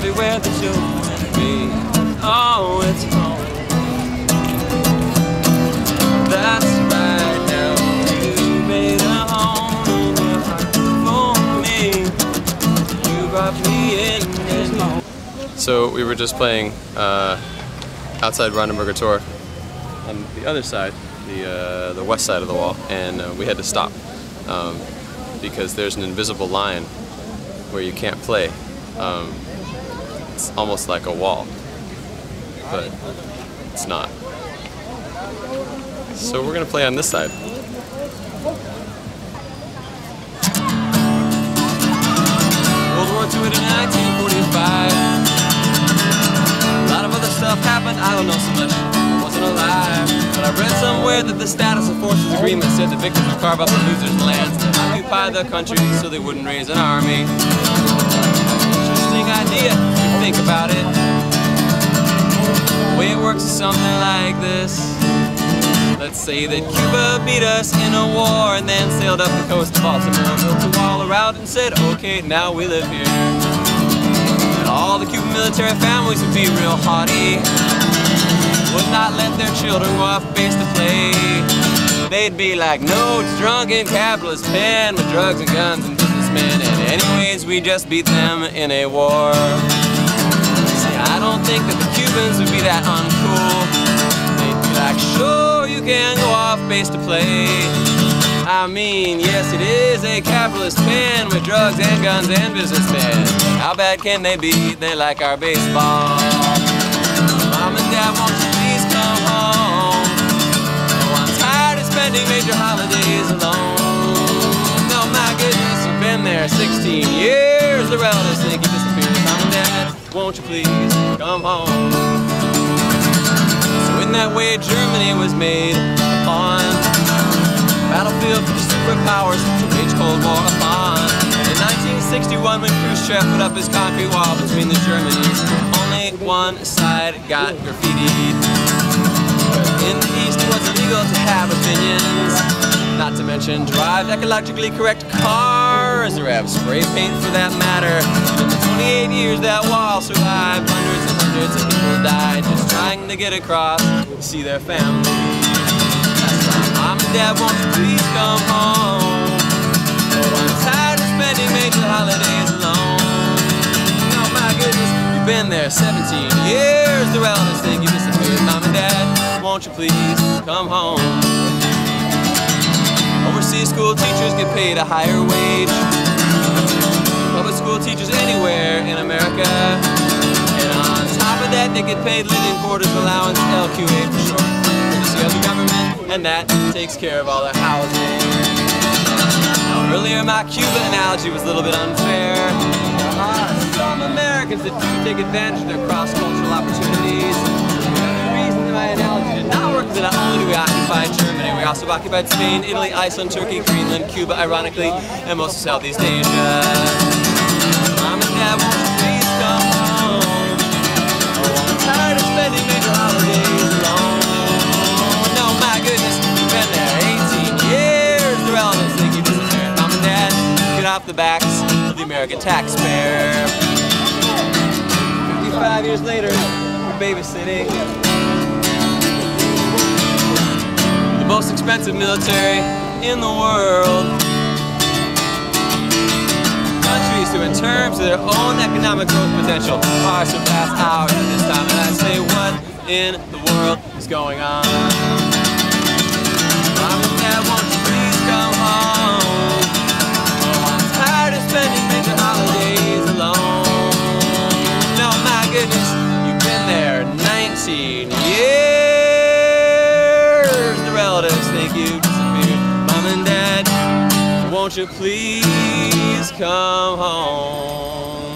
everywhere the children be. Oh, it's home. That's right now. You made a home in your heart for me. You brought me in. So we were just playing outside Brandenburg Gate on the other side, the west side of the wall, and we had to stop because there's an invisible line where you can't play. It's almost like a wall, but it's not. So we're gonna play on this side. World War II in 1945. A lot of other stuff happened, I don't know so much, I wasn't alive. But I read somewhere that the Status of Forces Agreement said the victors would carve up the losers' lands and occupy the country so they wouldn't raise an army. Interesting idea, if you think about it. The way it works is something like this. Let's say that Cuba beat us in a war and then sailed up the coast of Baltimore, built a wall around and said, okay, now we live here. All the Cuban military families would be real haughty, would not let their children go off base to play. They'd be like, no, it's drunken capitalist pen with drugs and guns and businessmen, and anyways, we just beat them in a war. See, I don't think that the Cubans would be that uncool. They'd be like, sure, you can go off base to play. I mean, yes, it is a capitalist pen with drugs and guns and businessmen. How bad can they be? They like our baseball. Mom and Dad, won't you please come home? Oh, I'm tired of spending major holidays alone. No, my goodness, you've been there 16 years. The relatives think you disappeared. Mom and Dad, won't you please come home? So in that way, Germany was made upon battlefield for the superpowers to wage Cold War upon. In 1961, when Khrushchev put up his concrete wall between the Germanies, only one side got graffitied. In the East, it was illegal to have opinions, not to mention drive ecologically correct cars, or have spray paint for that matter. In the 28 years that wall survived, hundreds and hundreds of people died just trying to get across to see their family. Mom and Dad, won't you please come home? Oh, I'm tired of spending major holidays alone. Oh my goodness, you've been there 17 years. The relatives think you disappeared. Mom and Dad, won't you please come home? Overseas school teachers get paid a higher wage. Public school teachers anywhere in America. And on top of that, they get paid living quarters allowance, LQA for short. Of the government, and that takes care of all their housing. Now, earlier my Cuba analogy was a little bit unfair. There are some Americans that do take advantage of their cross-cultural opportunities. The reason that my analogy did not work is that not only do we occupy Germany, we also occupied Spain, Italy, Iceland, Turkey, Greenland, Cuba, ironically, and most of Southeast Asia. Mom and Dad, won't you please come home? Oh, I'm tired of spending major holidays alone. Off the backs of the American taxpayer. 55 years later, we're babysitting the most expensive military in the world. Countries who, in terms of their own economic growth potential, far surpass ours at this time. And I say, what in the world is going on? Mom and Dad, won't you please come home? Spending major holidays alone. No, my goodness, you've been there 19 years. The relatives think you disappeared. Mom and Dad, won't you please come home?